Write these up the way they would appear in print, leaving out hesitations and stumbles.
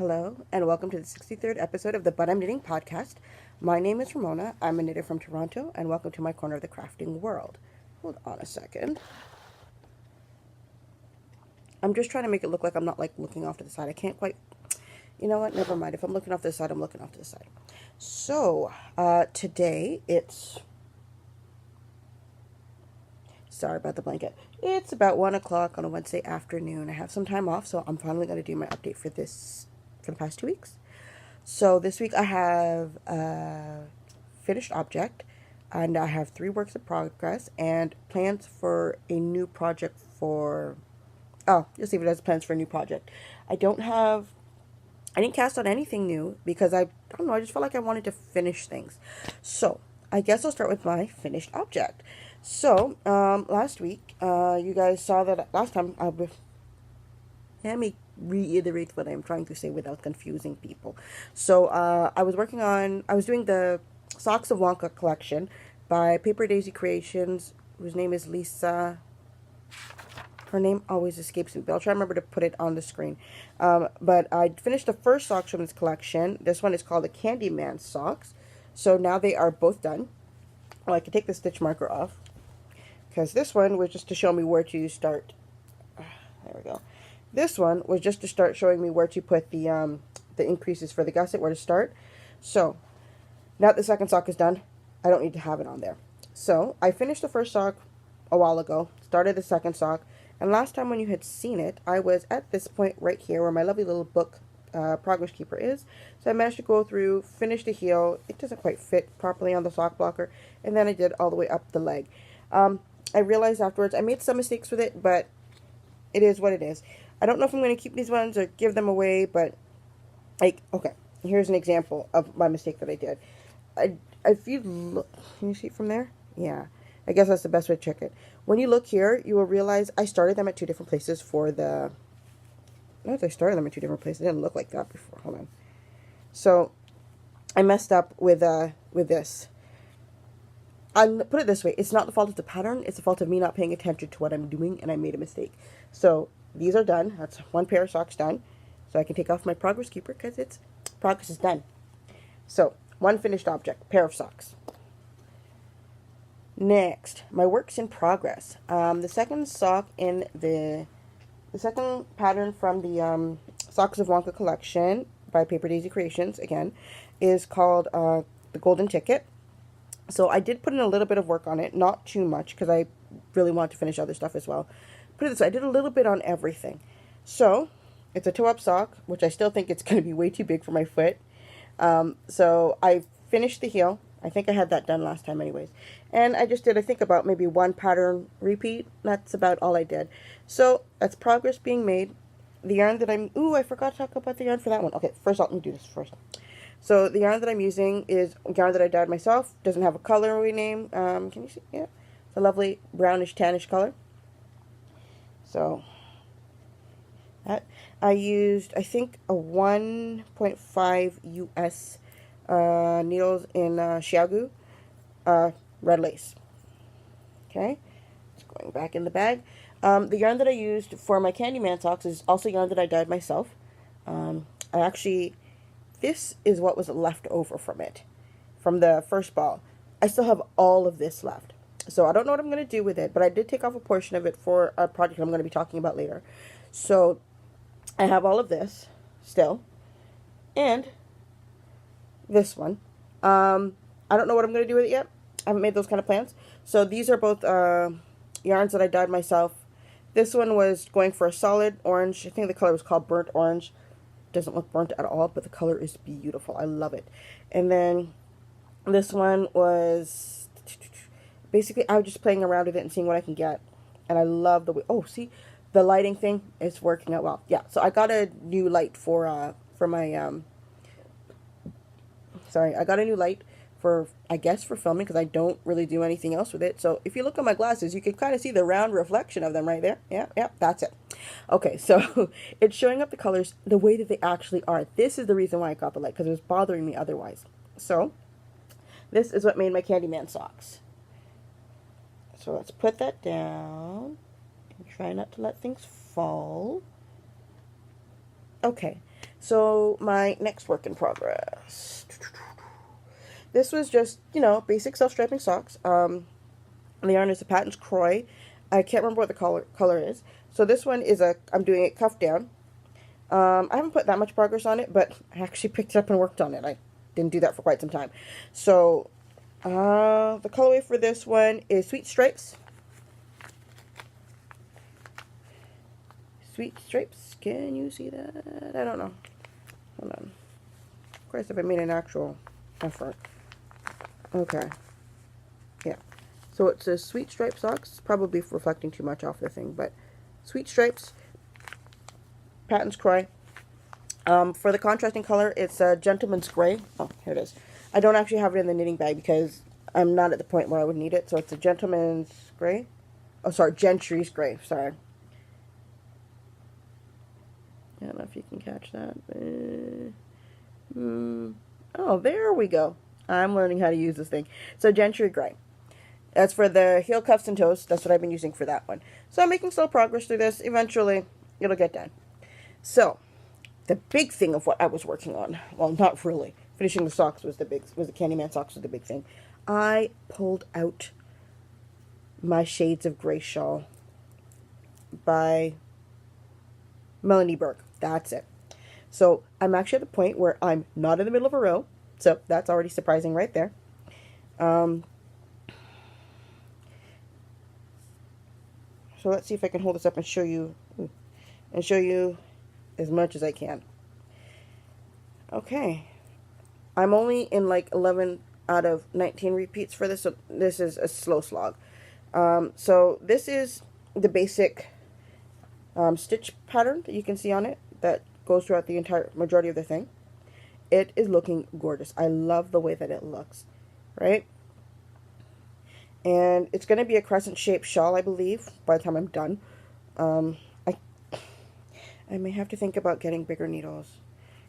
Hello, and welcome to the 63rd episode of the But I'm Knitting podcast. My name is Ramona. I'm a knitter from Toronto, and welcome to my corner of the crafting world. Hold on a second. I'm just trying to make it look like I'm not looking off to the side. I can't quite. You know what? Never mind. If I'm looking off to the side, I'm looking off to the side. So, today it's. Sorry about the blanket. It's about 1 o'clock on a Wednesday afternoon. I have some time off, so I'm finally going to do my update for the past 2 weeks. So this week I have a finished object, and I have 3 works in progress, and plans for a new project for, just leave it as plans for a new project. I didn't cast on anything new because I don't know, I just felt like I wanted to finish things. So I guess I'll start with my finished object. So, last week, you guys saw that last time let me reiterate what I'm trying to say without confusing people. So, I was doing the Socks of Wonka collection by Paper Daisy Creations, whose name is Lisa. Her name always escapes me, but I'll try to remember to put it on the screen. But I finished the first socks from this collection. This one is called the Candyman socks. So now they are both done. Oh, I can take the stitch marker off, because this one was just to show me where to start. There we go. This one was just to start showing me where to put the increases for the gusset, where to start. So now that the second sock is done, I don't need to have it on there. So I finished the first sock a while ago, started the second sock, and last time when you had seen it, I was at this point right here where my lovely little book Progress Keeper is. So I managed to go through, finish the heel. It doesn't quite fit properly on the sock blocker, and then I did all the way up the leg. I realized afterwards I made some mistakes with it, but it is what it is. I don't know if I'm going to keep these ones or give them away, but okay, here's an example of my mistake that I did. If you look, can you see it from there? Yeah, I guess that's the best way to check it. When you look here, you will realize I started them at 2 different places for the. Notice I started them at 2 different places. It didn't look like that before. Hold on. So I messed up with this. I'll put it this way. It's not the fault of the pattern. It's the fault of me not paying attention to what I'm doing, and I made a mistake. So these are done. That's 1 pair of socks done. So I can take off my Progress Keeper because progress is done. So 1 finished object, pair of socks. Next, my works in progress. The second sock in the second pattern from the Socks of Wonka collection by Paper Daisy Creations, again, is called the Golden Ticket. So I did put in a little bit of work on it, not too much, because I really want to finish other stuff as well. Put it this way, I did a little bit on everything. So, it's a toe-up sock, which I still think it's going to be way too big for my foot. So I finished the heel. I think I had that done last time anyways. And I just did, I think, about maybe 1 pattern repeat. That's about all I did. So, that's progress being made. The yarn that I forgot to talk about the yarn for that one. Okay, first let me do this first. So the yarn that I'm using is yarn that I dyed myself. Doesn't have a colorway name. Can you see? Yeah, it's a lovely brownish tannish color. So that I used, I think, a 1.5 US needles in Xiaogu red lace. Okay, it's going back in the bag. The yarn that I used for my Candyman socks is also yarn that I dyed myself. This is what was left over from it, from the first ball. I still have all of this left. So I don't know what I'm going to do with it, but I did take off a portion of it for a project I'm going to be talking about later. So I have all of this still, and this one. I don't know what I'm going to do with it yet. I haven't made those kind of plans. So these are both yarns that I dyed myself. This one was going for a solid orange. I think the color was called burnt orange. Doesn't look burnt at all, but the color is beautiful. I love it. And then this one was basically I was just playing around with it and seeing what I can get, and I love the way. Oh, see, the lighting thing is working out well. Yeah, so I got a new light for my I got a new light for, I guess, for filming, because I don't really do anything else with it. So if you look at my glasses, you can kind of see the round reflection of them right there. Yeah, that's it. Okay, so it's showing up the colors the way that they actually are. This is the reason why I got the light, because it was bothering me otherwise. So this is what made my Candyman socks. So let's put that down and try not to let things fall. Okay, So my next work in progress. This was just, you know, basic self-striping socks. The yarn is a Patton's Croy. I can't remember what the color is. So this one is I'm doing it cuff down. I haven't put that much progress on it, but I actually picked it up and worked on it. I didn't do that for quite some time. So, the colorway for this one is Sweet Stripes. Sweet Stripes. Can you see that? I don't know. Hold on. Of course, if I made an actual effort. Okay. Yeah. So it says Sweet Stripe socks. Probably reflecting too much off the thing, but Sweet Stripes. Patton's Croy. For the contrasting color, it's a Gentleman's Gray. Oh, here it is. I don't actually have it in the knitting bag because I'm not at the point where I would need it. So it's a Gentleman's Gray. Oh, sorry, Gentry's Gray. Sorry. I don't know if you can catch that. Oh, there we go. I'm learning how to use this thing. So Gentry Gray. That's for the heel cuffs and toes. That's what I've been using for that one. So I'm making slow progress through this. Eventually, it'll get done. So, the big thing of what I was working on, well, not really. Finishing the socks was the Candyman socks was the big thing. I pulled out my Shades of Grey shawl by Melanie Burke. That's it. So, I'm actually at the point where I'm not in the middle of a row. So, that's already surprising right there. So, let's see if I can hold this up and show you as much as I can. Okay. I'm only in like 11 out of 19 repeats for this, so this is a slow slog. So this is the basic stitch pattern that you can see on it that goes throughout the entire majority of the thing. It is looking gorgeous. I love the way that it looks, right? And it's going to be a crescent-shaped shawl, I believe, by the time I'm done. I may have to think about getting bigger needles.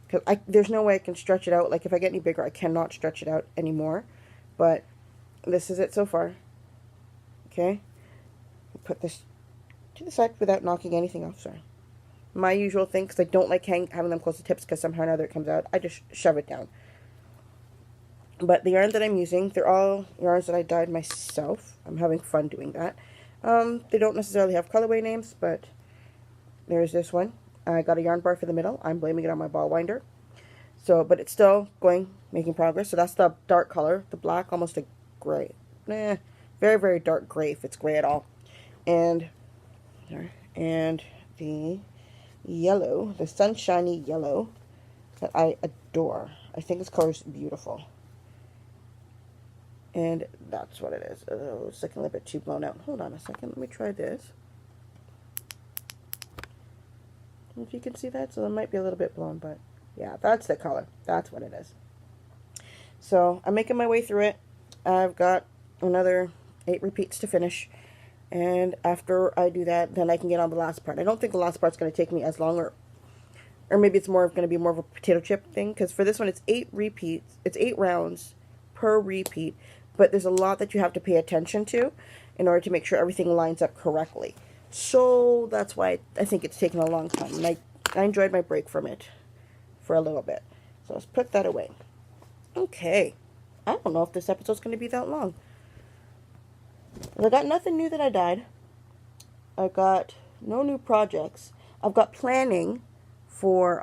Because there's no way I can stretch it out. Like, if I get any bigger, I cannot stretch it out anymore. But this is it so far. Okay? Put this to the side without knocking anything off. Sorry. My usual thing, because I don't like having them close to tips, because somehow or another it comes out. I just shove it down. But the yarn that I'm using, they're all yarns that I dyed myself. I'm having fun doing that. They don't necessarily have colorway names, but there's this one. I got a yarn bar for the middle. I'm blaming it on my ball winder. So, but it's still making progress. So that's the dark color. The black, almost a gray. Very, very dark gray, if it's gray at all. And the yellow, the sunshiny yellow that I adore. I think this color is beautiful. And that's what it is. Oh, it's looking a little bit too blown out. Hold on a second. Let me try this. If you can see that, so it might be a little bit blown, but yeah, that's the color. That's what it is. So I'm making my way through it. I've got another 8 repeats to finish, and after I do that, then I can get on the last part. I don't think the last part's going to take me as long, or maybe it's going to be more of a potato chip thing, because for this one it's 8 repeats. It's 8 rounds per repeat, but there's a lot that you have to pay attention to in order to make sure everything lines up correctly. So that's why I think it's taken a long time. And I enjoyed my break from it for a little bit. So let's put that away. Okay. I don't know if this episode's going to be that long. I got nothing new that I dyed. I got no new projects. I've got planning for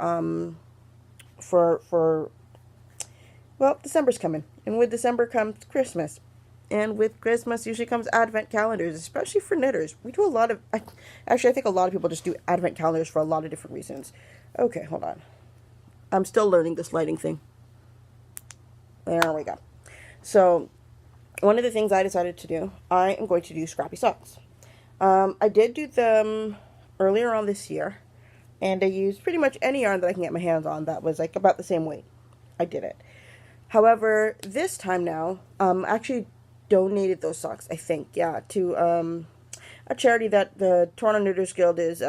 well, December's coming. And with December comes Christmas. And with Christmas usually comes advent calendars, especially for knitters. We do a lot of, actually I think a lot of people just do advent calendars for a lot of different reasons. Okay, hold on. I'm still learning this lighting thing. There we go. So, one of the things I decided to do, I am going to do scrappy socks. I did do them earlier on this year, and I used pretty much any yarn that I can get my hands on that was like about the same weight. I did it. However, this time now, actually donated those socks, I think, yeah, to a charity that the Toronto Knitters Guild is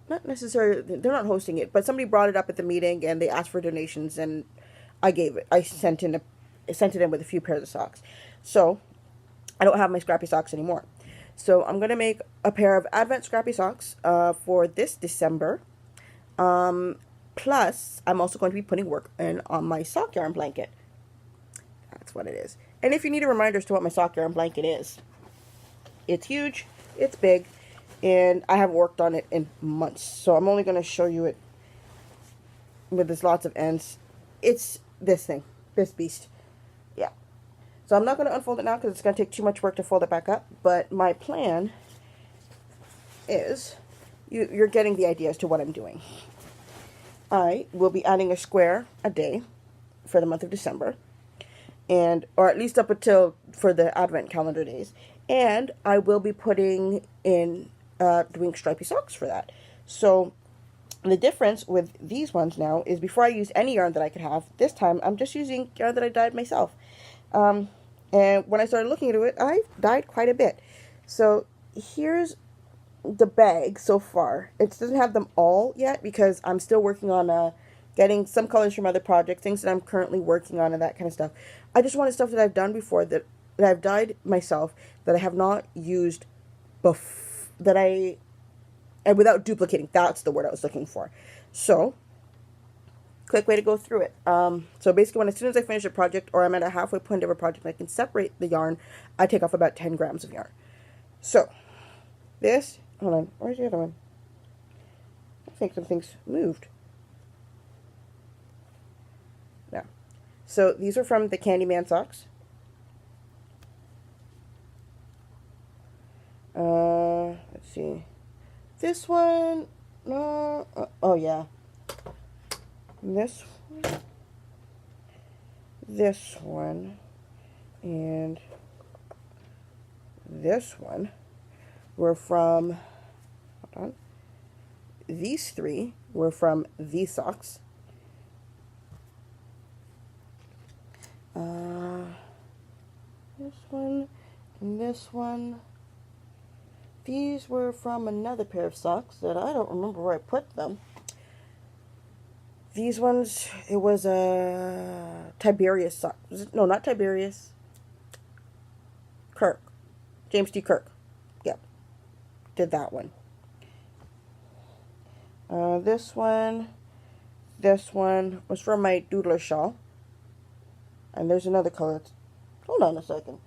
not necessarily, they're not hosting it, but somebody brought it up at the meeting and they asked for donations, and I sent it in with a few pairs of socks. So I don't have my scrappy socks anymore. So I'm going to make a pair of Advent scrappy socks for this December. Plus, I'm also going to be putting work in on my sock yarn blanket. That's what it is. And if you need a reminder as to what my sock yarn blanket is, it's huge, it's big, and I haven't worked on it in months. So I'm only going to show you it with this lots of ends. It's this thing, this beast. Yeah. So I'm not going to unfold it now because it's going to take too much work to fold it back up. But my plan is, you're getting the idea as to what I'm doing. I will be adding a square a day for the month of December, and or at least up until for the Advent calendar days. And I will be putting in doing stripy socks for that. So the difference with these ones now is before I used any yarn that I could have. This time I'm just using yarn that I dyed myself. And when I started looking into it, I dyed quite a bit. So here's the bag so far. It doesn't have them all yet because I'm still working on getting some colors from other projects, things that I'm currently working on and that kind of stuff. I just wanted stuff that I've done before, that I've dyed myself, that I have not used and without duplicating. That's the word I was looking for. So quick way to go through it. So basically, as soon as I finish a project or I'm at a halfway point of a project and I can separate the yarn, I take off about 10 grams of yarn. So this, hold on, where's the other one? I think something's moved. No. So these are from the Candyman socks. Let's see. This one, oh yeah. This one, and this one were from, hold on, these three were from these socks. This one and this one. These were from another pair of socks that I don't remember where I put them. These ones, it was a Tiberius sock. No, not Tiberius. Kirk. James T. Kirk. Yep. Did that one. This one was from my Doodler shawl. And there's another color. Hold on a second.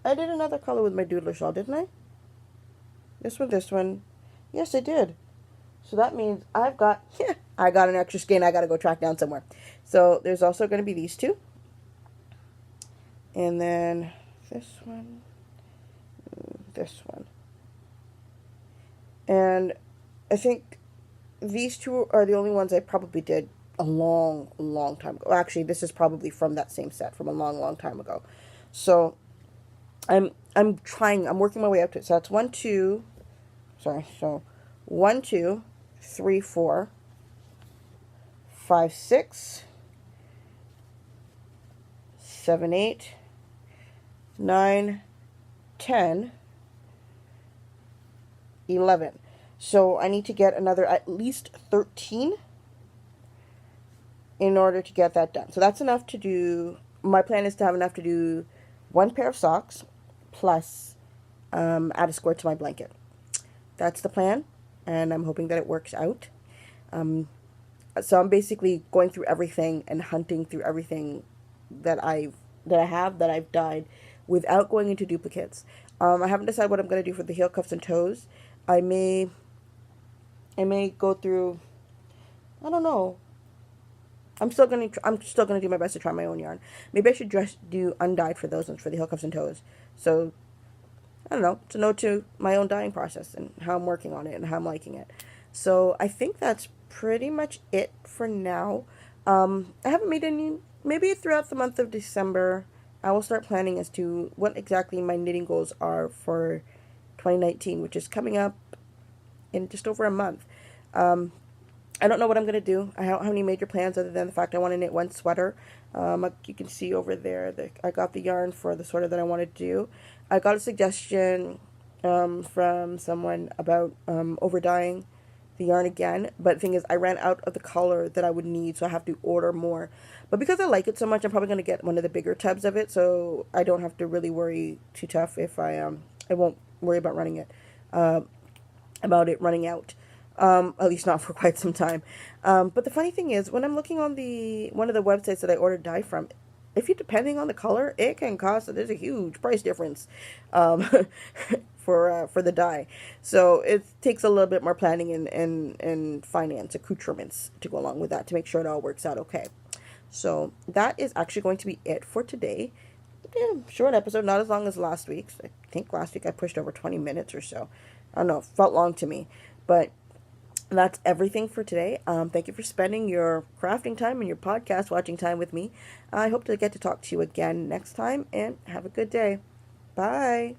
I did another color with my Doodler shawl, didn't I? This one. Yes, I did. So that means I got an extra skein I got to go track down somewhere. So there's also going to be these two. And then this one. And I think these two are the only ones I probably did a long, long time ago. Actually, this is probably from that same set from a long, long time ago. So I'm working my way up to it. So that's 1, 2, 3, 4, 5, 6, 7, 8, 9, 10, 11. So I need to get another at least 13 in order to get that done. So that's enough to do, my plan is to have enough to do one pair of socks plus add a square to my blanket. That's the plan, and I'm hoping that it works out. So I'm basically going through everything and hunting through everything that I've dyed without going into duplicates. I haven't decided what I'm going to do for the heel, cuffs, and toes. I may go through, I don't know. I'm still gonna do my best to try my own yarn. Maybe I should just do undyed for those ones, for the heel, cuffs, and toes. So I don't know, to know to my own dyeing process and how I'm working on it and how I'm liking it. So I think that's pretty much it for now. I haven't made any. Maybe throughout the month of December, I will start planning as to what exactly my knitting goals are for 2019, which is coming up in just over a month. I don't know what I'm going to do. I don't have any major plans other than the fact I want to knit one sweater. You can see over there that I got the yarn for the sweater that I want to do. I got a suggestion from someone about over-dyeing the yarn again. But the thing is, I ran out of the color that I would need, so I have to order more. But because I like it so much, I'm probably going to get one of the bigger tubs of it, so I don't have to really worry too tough if I won't worry about running it, about it running out. At least not for quite some time. But the funny thing is, when I'm looking on the one of the websites that I ordered dye from, if you're depending on the color, it can cost. There's a huge price difference, um, for the dye. So it takes a little bit more planning and finance accoutrements to go along with that to make sure it all works out okay. So that is actually going to be it for today. Yeah, short episode, not as long as last week's. I think last week I pushed over 20 minutes or so. I don't know, felt long to me. But that's everything for today. Thank you for spending your crafting time and your podcast watching time with me. I hope to get to talk to you again next time, and have a good day. Bye.